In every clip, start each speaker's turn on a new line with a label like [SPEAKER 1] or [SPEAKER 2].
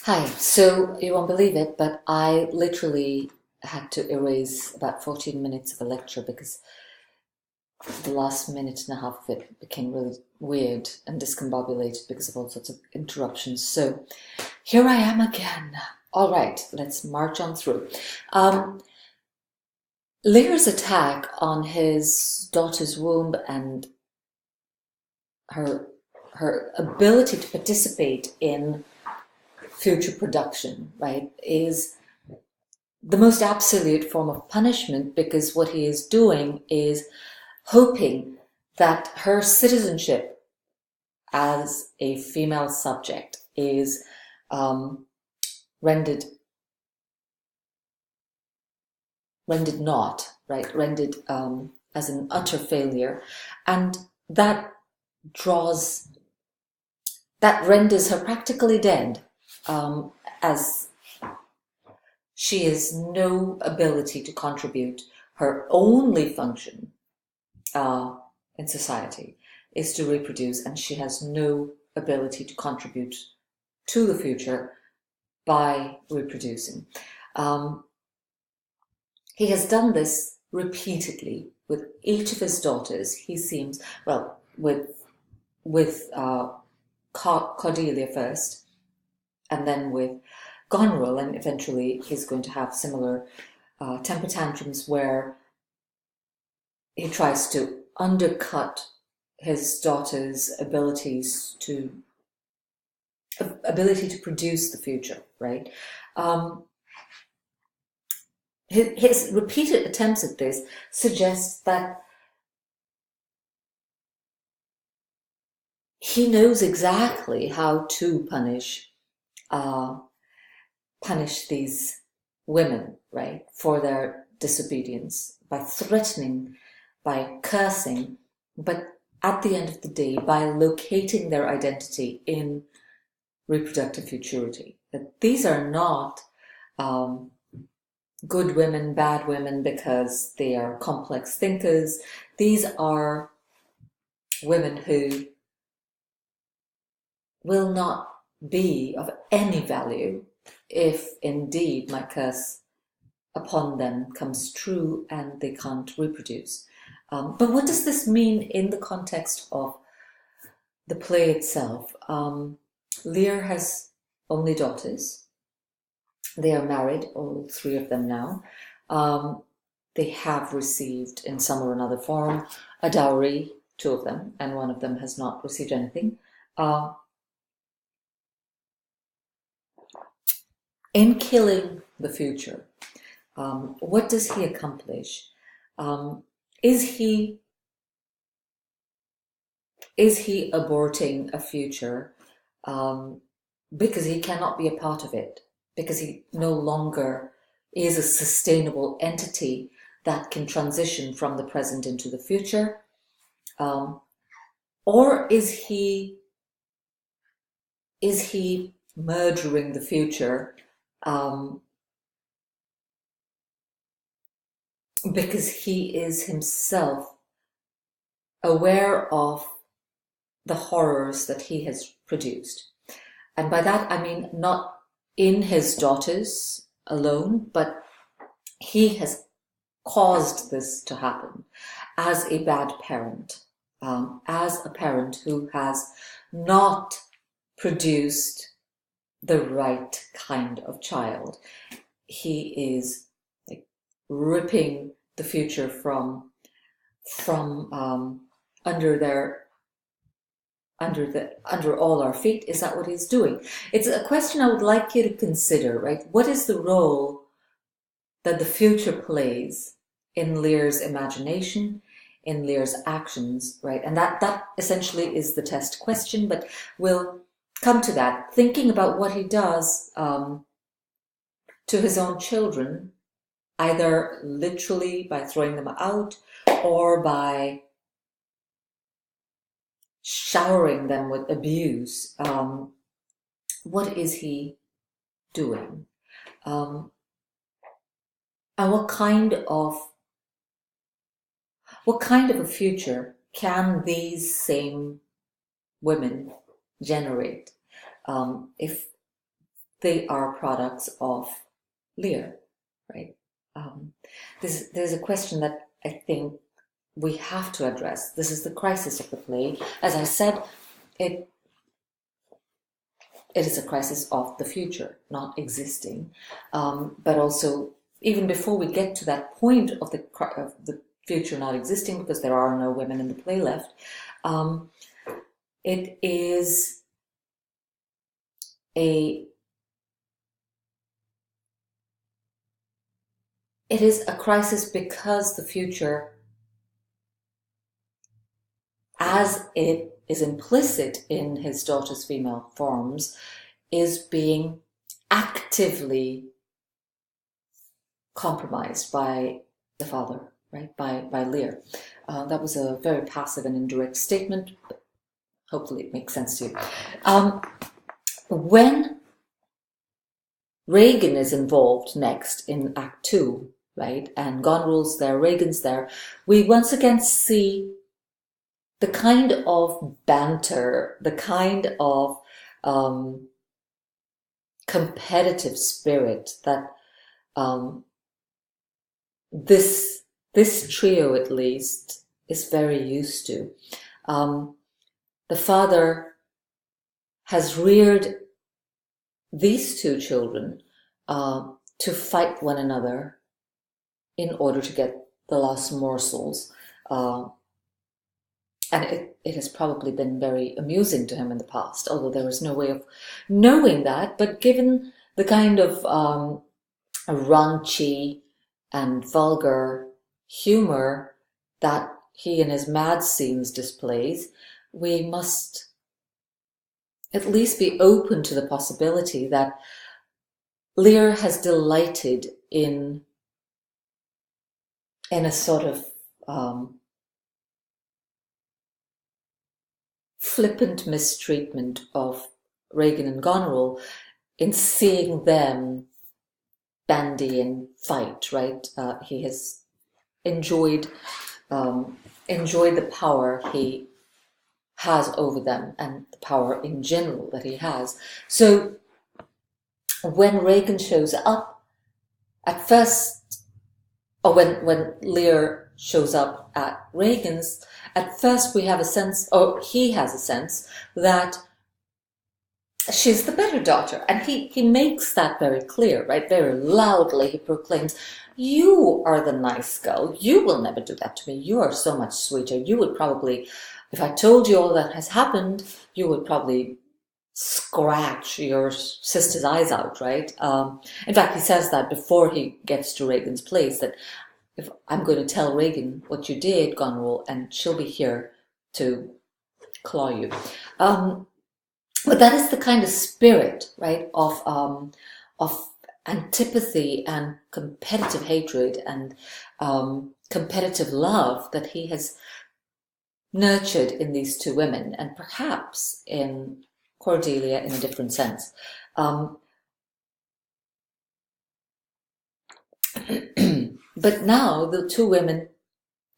[SPEAKER 1] Hi, so you won't believe it, but I literally had to erase about 14 minutes of a lecture because the last minute and a half of it became really weird and discombobulated because of all sorts of interruptions. So here I am again. All right, let's march on through. Um, Lear's attack on his daughter's womb and her her ability to participate in future production, right, is the most absolute form of punishment because what he is doing is hoping that her citizenship as a female subject is um, rendered rendered not right rendered as an utter failure, and that draws that renders her practically dead, as she has no ability to contribute. Her only function uh, in society is to reproduce, and she has no ability to contribute to the future by reproducing. Um, he has done this repeatedly with each of his daughters. He seems, well, with Cordelia first, and then with Goneril, and eventually he's going to have similar temper tantrums where he tries to undercut his daughter's ability to produce the future, right? Um, his repeated attempts at this suggest that he knows exactly how to uh, punish these women, right, for their disobedience by threatening, by cursing, but at the end of the day, by locating their identity in reproductive futurity. That these are not um, good women, bad women because they are complex thinkers. These are women who will not be of any value if indeed my curse upon them comes true and they can't reproduce. But what does this mean in the context of the play itself? Lear has only daughters. They are married, all three of them now. They have received, in some or another form, a dowry, two of them, and one of them has not received anything. Uh, in killing the future, what does he accomplish? Um, is he is he aborting a future um, because he cannot be a part of it, because he no longer is a sustainable entity that can transition from the present into the future? Um, or is he murdering the future um, because he is himself aware of the horrors that he has produced? And by that I mean not in his daughters alone, but he has caused this to happen as a bad parent, as a parent who has not produced the right kind of child. He is like ripping the future from under their under all our feet. Is that what he's doing? It's a question I would like you to consider, right? What is the role that the future plays in Lear's imagination, in Lear's actions, right? And that essentially is the test question, but we'll come to that. Thinking about what he does to his own children, either literally by throwing them out or by showering them with abuse. What is he doing? Um, and what kind of a future can these same women generate if they are products of Lear, right? There's a question that I think we have to address. This is the crisis of the play. As I said, it is a crisis of the future not existing, but also even before we get to that point of the future not existing, because there are no women in the play left, it is a crisis because the future, as it is implicit in his daughter's female forms, is being actively compromised by the father, right? By Lear. That was a very passive and indirect statement, but hopefully it makes sense to you. When Regan is involved next in Act 2, right, and Goneril's there, Regan's there, we once again see the kind of banter, the kind of competitive spirit that this trio, at least, is very used to. The father has reared these two children to fight one another in order to get the last morsels. And it has probably been very amusing to him in the past, although there was no way of knowing that. But given the kind of raunchy and vulgar humor that he in his mad scenes displays, we must at least be open to the possibility that Lear has delighted in a sort of flippant mistreatment of Regan and Goneril, in seeing them bandy and fight, right? He has enjoyed the power he has over them and the power in general that he has. So when Regan shows up, at first, or when Lear shows up at Regan's, at first we have a sense, or he has a sense, that she's the better daughter. And he makes that very clear, right? Very loudly he proclaims, "You are the nice girl. You will never do that to me. You are so much sweeter. You would probably, if I told you all that has happened, you would probably scratch your sister's eyes out," right? In fact, he says that before he gets to Regan's place, that if I'm going to tell Regan what you did, Goneril, and she'll be here to claw you. But that is the kind of spirit, right, of antipathy and competitive hatred and competitive love that he has nurtured in these two women, and perhaps in Cordelia in a different sense. But now the two women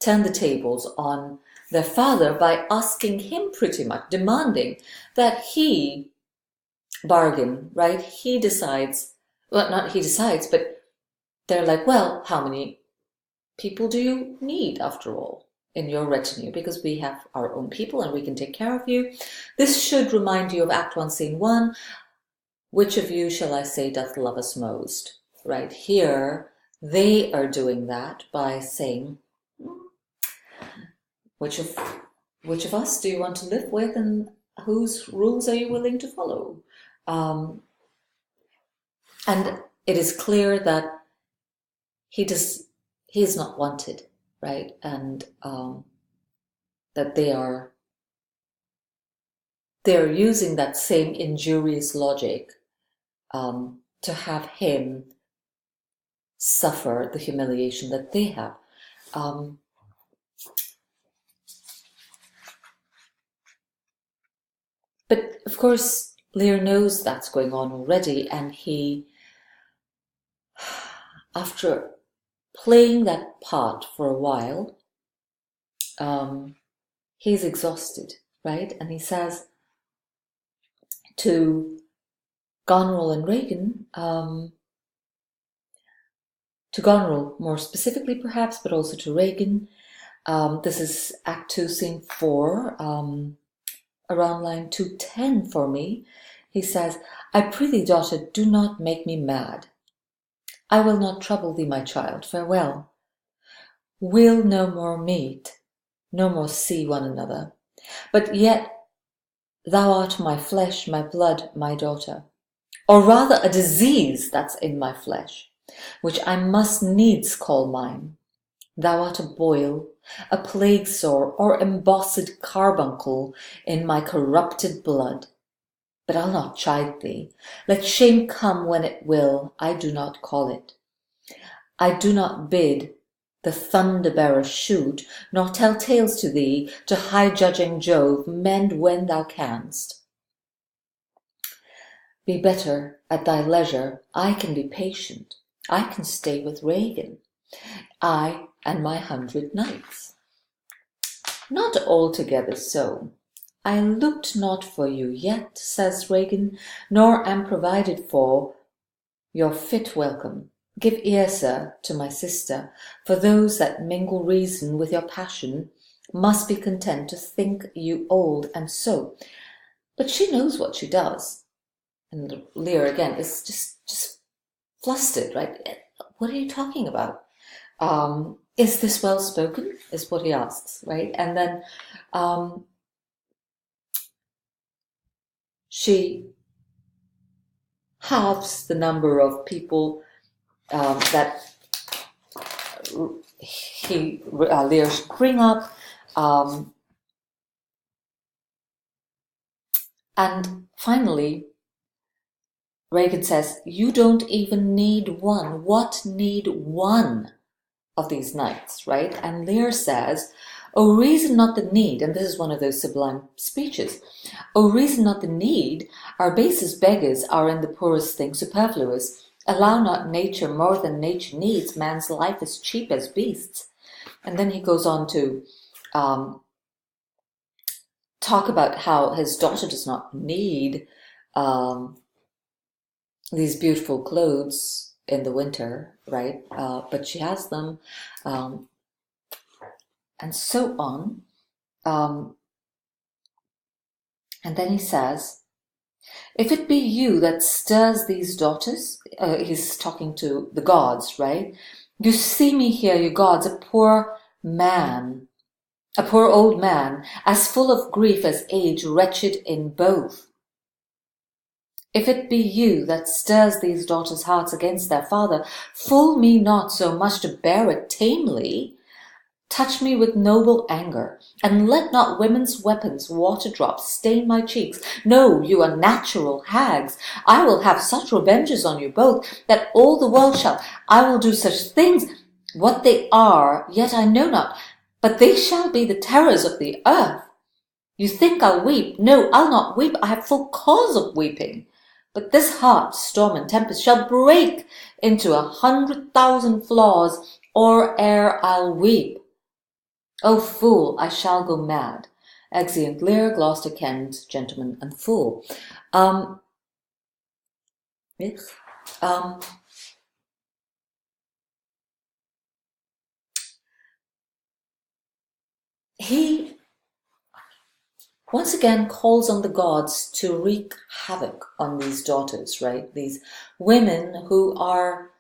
[SPEAKER 1] turn the tables on their father by asking him, pretty much demanding that he bargain, right? He decides, well, not he decides, but they're like, well, how many people do you need, after all, in your retinue? Because we have our own people and we can take care of you. This should remind you of Act 1, Scene 1. Which of you shall I say doth love us most? Right here, they are doing that by saying, which of us do you want to live with, and whose rules are you willing to follow? And it is clear that he is not wanted, right? And that they are using that same injurious logic to have him suffer the humiliation that they have. But of course, Lear knows that's going on already, and he, after playing that part for a while, he's exhausted, right? And he says to Goneril and Regan, to Goneril more specifically perhaps, but also to Regan. This is Act 2, Scene 4, around line 210 for me. He says, I prithee, daughter, do not make me mad. I will not trouble thee, my child, farewell. We'll no more meet, no more see one another. But yet thou art my flesh, my blood, my daughter. Or rather a disease that's in my flesh, which I must needs call mine. Thou art a boil, a plague sore, or embossed carbuncle in my corrupted blood. But I'll not chide thee. Let shame come when it will, I do not call it. I do not bid the thunder-bearer shoot, nor tell tales to thee, to high-judging Jove, mend when thou canst. Be better at thy leisure. I can be patient. I can stay with Regan. I and my 100 knights. Not altogether so. I looked not for you yet, says Regan, nor am provided for your fit welcome. Give ear, sir, to my sister, for those that mingle reason with your passion must be content to think you old and so. But she knows what she does. And Lear again is just flustered, right? What are you talking about? Is this well spoken? Is what he asks, right? And then she halves the number of people that Lear should bring up, and finally Regan says, you don't even need one. What need one of these knights, right? And Lear says, O reason not the need, and this is one of those sublime speeches, O reason not the need, our basest beggars are in the poorest thing superfluous. Allow not nature more than nature needs, man's life is cheap as beasts. And then he goes on to talk about how his daughter does not need these beautiful clothes in the winter, right? But she has them, and so on. And then he says, if it be you that stirs these daughters, he's talking to the gods, right? You see me here, you gods, a poor old man, as full of grief as age, wretched in both. If it be you that stirs these daughters' hearts against their father, fool me not so much to bear it tamely. Touch me with noble anger, and let not women's weapons, water drops, stain my cheeks. No, you are natural hags. I will have such revenges on you both, that all the world shall. I will do such things, what they are, yet I know not, but they shall be the terrors of the earth. You think I'll weep? No, I'll not weep. I have full cause of weeping. But this heart, storm and tempest, shall break into 100,000 flaws, or ere I'll weep. O fool, I shall go mad. Exeunt Lear, Gloucester, Kent, Gentleman and Fool. He once again calls on the gods to wreak havoc on these daughters, right? These women who are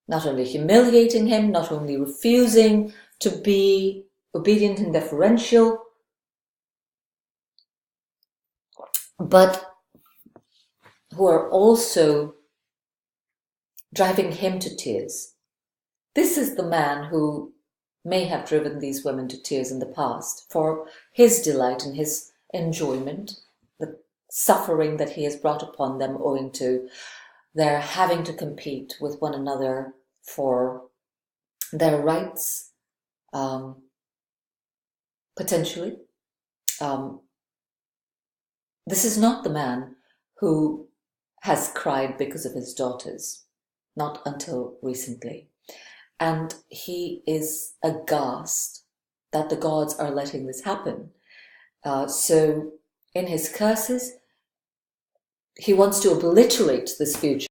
[SPEAKER 1] not only humiliating him, not only refusing to be obedient and deferential, but who are also driving him to tears. This is the man who may have driven these women to tears in the past for his delight and his enjoyment, the suffering that he has brought upon them owing to their having to compete with one another for their rights, potentially. This is not the man who has cried because of his daughters, not until recently. And he is aghast that the gods are letting this happen. So in his curses, he wants to obliterate this future.